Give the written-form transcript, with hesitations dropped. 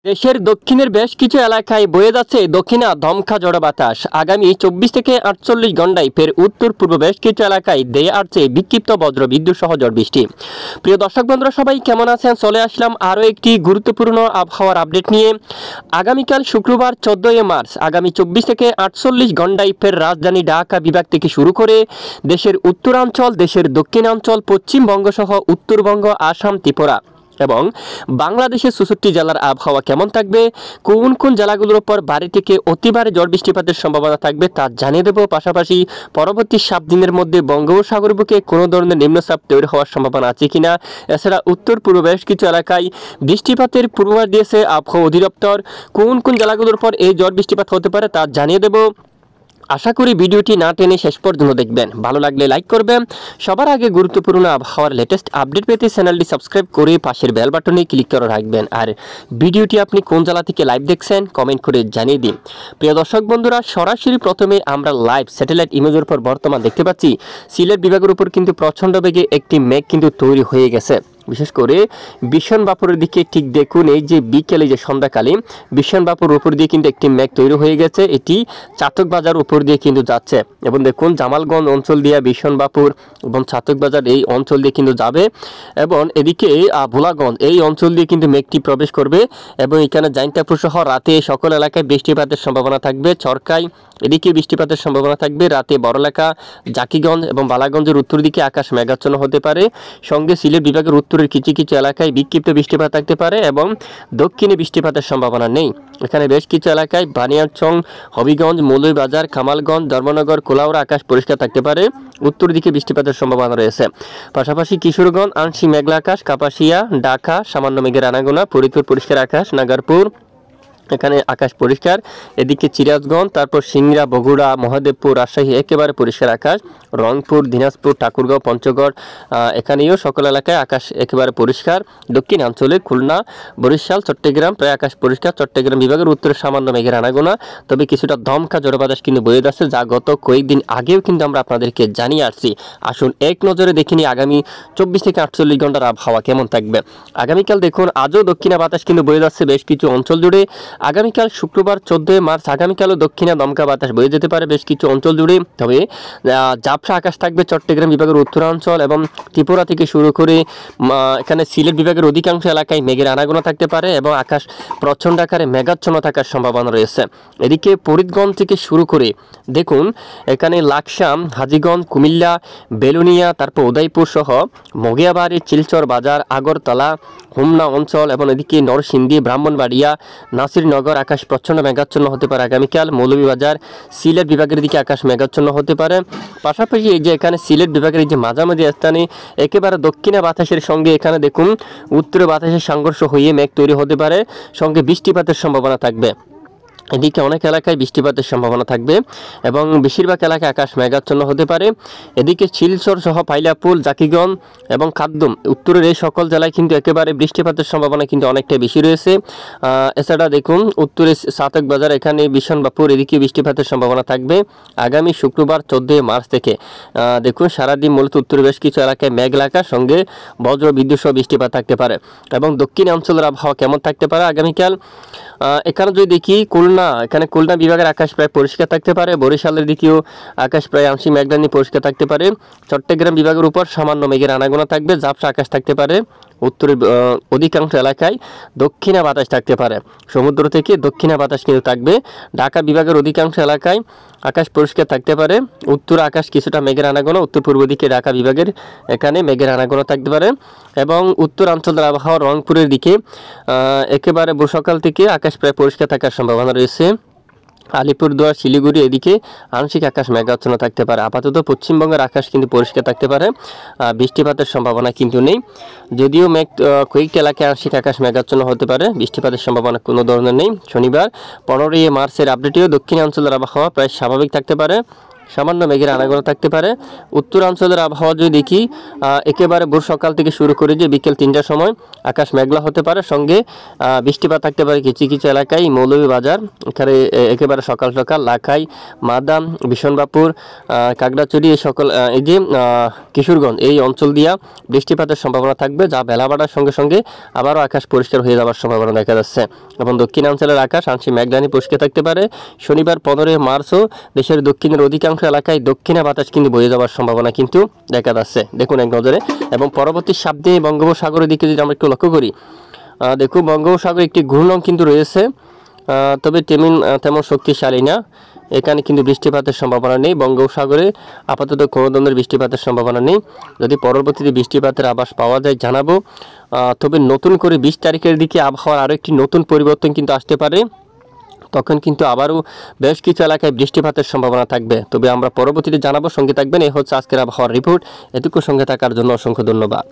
দেশের দক্ষিণের বেশ কিছু এলাকায় বয়ে যাচ্ছে দক্ষিণা দমকা ঝড়ো বাতাস। আগামী 24 থেকে 48 ঘন্টায় ফের উত্তর পূর্ব বেশ কিছু এলাকায় দেয়ে আসছে বিক্ষিপ্ত বজ্র বিদ্যুৎ সহ ঝড় বৃষ্টি। প্রিয় দর্শক বন্ধুরা, সবাই কেমন আছেন? চলে আসলাম আরও একটি গুরুত্বপূর্ণ আবহাওয়ার আপডেট নিয়ে। আগামীকাল শুক্রবার 14 মার্চ আগামী 24 থেকে 48 ঘন্টায় ফের রাজধানী ঢাকা বিভাগ থেকে শুরু করে দেশের উত্তরাঞ্চল, দেশের দক্ষিণাঞ্চল, পশ্চিমবঙ্গ সহ উত্তরবঙ্গ, আসাম, ত্রিপুরা এবং বাংলাদেশের 64 জেলার আবহাওয়া কেমন থাকবে, কোন কোন জেলাগুলোর উপর ভারী থেকে অতি ভারী ঝড় বৃষ্টিপাতের সম্ভাবনা থাকবে তা জানিয়ে দেব। পাশাপাশি পরবর্তী 7 দিনের মধ্যে বঙ্গোপসাগর বুকে কোনো ধরনের নিম্নচাপ তৈরি হওয়ার সম্ভাবনা আছে কিনা, এছাড়া উত্তর পূর্ব বেশ কিছু এলাকায় বৃষ্টিপাতের পূর্বাভাস দিয়েছে আবহাওয়া অধিদপ্তর। কোন কোন জেলাগুলোর উপর এই ঝড় বৃষ্টিপাত হতে পারে তা জানিয়ে দেব। আশা করি ভিডিওটি না টেনে শেষ পর্যন্ত দেখবেন। ভালো লাগলে লাইক করবেন। সবার আগে গুরুত্বপূর্ণ আবহাওয়ার লেটেস্ট আপডেট পেতে চ্যানেলটি সাবস্ক্রাইব করে পাশের বেল বাটনে ক্লিক করে রাখবেন। আর ভিডিওটি আপনি কোন জেলা থেকে লাইভ দেখছেন কমেন্ট করে জানিয়ে দিন। প্রিয় দর্শক বন্ধুরা, সরাসরি প্রথমে আমরা লাইভ স্যাটেলাইট ইমেজের উপর বর্তমান দেখতে পাচ্ছি সিলেট বিভাগের উপর কিন্তু প্রচণ্ড বেগে একটি মেঘ কিন্তু তৈরি হয়ে গেছে। বিশেষ করে বিশনবাপুরের দিকে ঠিক দেখুন, এই যে বিকেলে যে সন্ধ্যাকালে বিশনবাপুর উপর দিয়ে কিন্তু একটি মেঘ তৈরি হয়ে গেছে। এটি চাতক বাজার উপর দিয়ে কিন্তু যাচ্ছে এবং দেখুন জামালগঞ্জ অঞ্চল দিয়ে বিশনবাপুর এবং চাতক বাজার এই অঞ্চল দিয়ে কিন্তু যাবে এবং এদিকে ভোলাগঞ্জ এই অঞ্চল দিয়ে কিন্তু মেঘটি প্রবেশ করবে এবং এখানে জাইন্তাপুর সহ রাতে সকল এলাকায় বৃষ্টিপাতের সম্ভাবনা থাকবে। চরকাই এদিকে বৃষ্টিপাতের সম্ভাবনা থাকবে। রাতে বড়লেখা, জাকিগঞ্জ এবং বালাগঞ্জের উত্তর দিকে আকাশ মেঘাচ্ছন্ন হতে পারে। সঙ্গে সিলেট বিভাগের উত্তরের কিছু কিছু এলাকায় বিক্ষিপ্ত বৃষ্টিপাত থাকতে পারে এবং দক্ষিণে বৃষ্টিপাতের সম্ভাবনা নেই। এখানে বেশ কিছু এলাকায় বানিয়াচং, হবিগঞ্জ, মৌলভীবাজার, কামালগঞ্জ, ধর্মনগর, কোলাউড়া আকাশ পরিষ্কার থাকতে পারে। উত্তর দিকে বৃষ্টিপাতের সম্ভাবনা রয়েছে। পাশাপাশি কিশোরগঞ্জ আংশিক মেঘলা আকাশ, কাপাসিয়া, ঢাকা সামান্য মেঘের আনাগোনা, ফরিদপুর পরিষ্কার আকাশ, নাগারপুর এখানে আকাশ পরিষ্কার। এদিকে সিরাজগঞ্জ, তারপর সিংড়া, বগুড়া, মহাদেবপুর, রাজশাহী একেবারে পরিষ্কার আকাশ। রংপুর, দিনাজপুর, ঠাকুরগাঁও, পঞ্চগড় এখানেও সকল এলাকায় আকাশ একেবারে পরিষ্কার। দক্ষিণাঞ্চলে খুলনা, বরিশাল, চট্টগ্রাম প্রায় আকাশ পরিষ্কার। চট্টগ্রাম বিভাগের উত্তরে সামান্য মেঘের আনাগোনা, তবে কিছুটা দমকা ঝড়ো বাতাস কিন্তু বয়ে যাচ্ছে, যা গত কয়েকদিন আগেও কিন্তু আমরা আপনাদেরকে জানিয়ে আসছি। আসুন এক নজরে দেখিনি আগামী 24 থেকে 48 ঘন্টার আবহাওয়া কেমন থাকবে। আগামীকাল দেখুন আজও দক্ষিণা বাতাস কিন্তু বয়ে যাচ্ছে বেশ কিছু অঞ্চল জুড়ে। আগামীকাল শুক্রবার 14 মার্চ আগামীকালও দক্ষিণা দমকা বাতাস বয়ে যেতে পারে বেশ কিছু অঞ্চল জুড়ে। তবে ঝাপসা আকাশ থাকবে চট্টগ্রাম বিভাগের উত্তরাঞ্চল এবং ত্রিপুরা থেকে শুরু করে এখানে সিলেট বিভাগের অধিকাংশ এলাকায় মেঘের আনাগোনা থাকতে পারে এবং আকাশ প্রচণ্ড আকারে মেঘাচ্ছন্ন থাকার সম্ভাবনা রয়েছে। এদিকে ফরিদগঞ্জ থেকে শুরু করে দেখুন এখানে লাকসাম, হাজীগঞ্জ, কুমিল্লা, বেলুনিয়া, তারপর উদয়পুর সহ মগিয়াবাড়ি, শিলচর বাজার, আগরতলা, হোমনা অঞ্চল এবং এদিকে নরসিংদী, ব্রাহ্মণবাড়িয়া, নাসিরনগর আকাশ প্রচণ্ড মেঘাচ্ছন্ন হতে পারে। আগামীকাল মৌলভীবাজার, সিলেট বিভাগের দিকে আকাশ মেঘাচ্ছন্ন হতে পারে। পাশাপাশি এই যে এখানে সিলেট বিভাগের যে মাঝামাঝি স্থানে একেবারে দক্ষিণা বাতাসের সঙ্গে এখানে দেখুন উত্তরে বাতাসের সংঘর্ষ হয়ে মেঘ তৈরি হতে পারে, সঙ্গে বৃষ্টিপাতের সম্ভাবনা থাকবে। এদিকে অনেক এলাকায় বৃষ্টিপাতের সম্ভাবনা থাকবে এবং বেশিরভাগ এলাকায় আকাশ মেঘাচ্ছন্ন হতে পারে। এদিকে শিলচর সহ পাইলাপুল, জাকিগঞ্জ এবং খাদ্যম উত্তরের এই সকল জেলায় কিন্তু একেবারে বৃষ্টিপাতের সম্ভাবনা কিন্তু অনেকটাই বেশি রয়েছে। এছাড়া দেখুন উত্তরে চাতক বাজার, এখানে বিশনবাপুর এদিকে বৃষ্টিপাতের সম্ভাবনা থাকবে। আগামী শুক্রবার 14 মার্চ থেকে দেখুন সারাদিন মূলত উত্তরে বেশ কিছু এলাকায় মেঘলা আকাশ সঙ্গে বজ্র বিদ্যুৎ সহ বৃষ্টিপাত থাকতে পারে। এবং দক্ষিণ অঞ্চলের আবহাওয়া কেমন থাকতে পারে আগামীকাল এখানে যদি দেখি এখানে খুলনা বিভাগের আকাশ প্রায় পরিষ্কার থাকতে পারে। বরিশালের দিকেও আকাশ প্রায় আংশিক মেঘাচ্ছন্ন পরিষ্কার থাকতে পারে। চট্টগ্রাম বিভাগের উপর সামান্য মেঘের আনাগোনা থাকবে, ঝাপসা আকাশ থাকতে পারে। উত্তরের অধিকাংশ এলাকায় দক্ষিণা বাতাস থাকতে পারে, সমুদ্র থেকে দক্ষিণা বাতাস কিন্তু থাকবে। ঢাকা বিভাগের অধিকাংশ এলাকায় আকাশ পরিষ্কার থাকতে পারে। উত্তর আকাশ কিছুটা মেঘের আনাগোনা, উত্তর পূর্ব দিকে ঢাকা বিভাগের এখানে মেঘের আনাগোনা থাকতে পারে এবং উত্তরাঞ্চলের আবহাওয়া রংপুরের দিকে একেবারে সকাল থেকে আকাশ প্রায় পরিষ্কার থাকার সম্ভাবনা রয়েছে। আলিপুরদুয়ার, শিলিগুড়ি এদিকে আংশিক আকাশ মেঘাচ্ছন্ন থাকতে পারে। আপাতত পশ্চিমবঙ্গের আকাশ কিন্তু পরিষ্কার থাকতে পারে, বৃষ্টিপাতের সম্ভাবনা কিন্তু নেই। যদিও কয়েকটি এলাকায় আংশিক আকাশ মেঘাচ্ছন্ন হতে পারে, বৃষ্টিপাতের সম্ভাবনা কোনো ধরনের নেই। শনিবার 15 মার্চের আপডেটেও দক্ষিণাঞ্চলের আবহাওয়া প্রায় স্বাভাবিক থাকতে পারে। সামান্য মেঘের আনাগোনা থাকতে পারে। উত্তরাঞ্চলের আবহাওয়া যদি দেখি, একেবারে ভোর সকাল থেকে শুরু করে যে বিকেল 3টার সময় আকাশ মেঘলা হতে পারে, সঙ্গে বৃষ্টিপাত থাকতে পারে কিছু কিছু এলাকায়। মৌলভীবাজার এখানে একেবারে সকাল সকাল, লাখাই, মাদাম, বিশনবাপুর, কাকড়াছড়ি, এই সকল এই যে কিশোরগঞ্জ এই অঞ্চল দিয়া বৃষ্টিপাতের সম্ভাবনা থাকবে, যা বেলা বাড়ার সঙ্গে সঙ্গে আবারও আকাশ পরিষ্কার হয়ে যাওয়ার সম্ভাবনা দেখা যাচ্ছে। এবং দক্ষিণাঞ্চলের আকাশ আংশিক মেঘলানি পরিষ্কার থাকতে পারে। শনিবার 15 মার্চও দেশের দক্ষিণের অধিকাংশ এলাকায় দক্ষিণা বাতাস কিন্তু বয়ে যাওয়ার সম্ভাবনা কিন্তু দেখা যাচ্ছে, দেখুন এক নজরে। এবং পরবর্তী 7 দিনে বঙ্গোপসাগরের দিকে যদি আমরা একটু লক্ষ্য করি, দেখুন বঙ্গোপসাগরে একটি ঘূর্ণন কিন্তু রয়েছে, তবে তেমন শক্তিশালী না। এখানে কিন্তু বৃষ্টিপাতের সম্ভাবনা নেই। বঙ্গোপসাগরে আপাতত কোনো ধরনের বৃষ্টিপাতের সম্ভাবনা নেই। যদি পরবর্তীতে বৃষ্টিপাতের আভাস পাওয়া যায় জানাবো। তবে নতুন করে 20 তারিখের দিকে আবহাওয়ার আরও একটি নতুন পরিবর্তন কিন্তু আসতে পারে, তখন কিন্তু আবারও বেশ কিছু এলাকায় বৃষ্টিপাতের সম্ভাবনা থাকবে। তবে আমরা পরবর্তীতে জানাবো, সঙ্গে থাকবেন। এই হচ্ছে আজকের আবহাওয়ার রিপোর্ট। এটুকু সঙ্গে থাকার জন্য অসংখ্য ধন্যবাদ।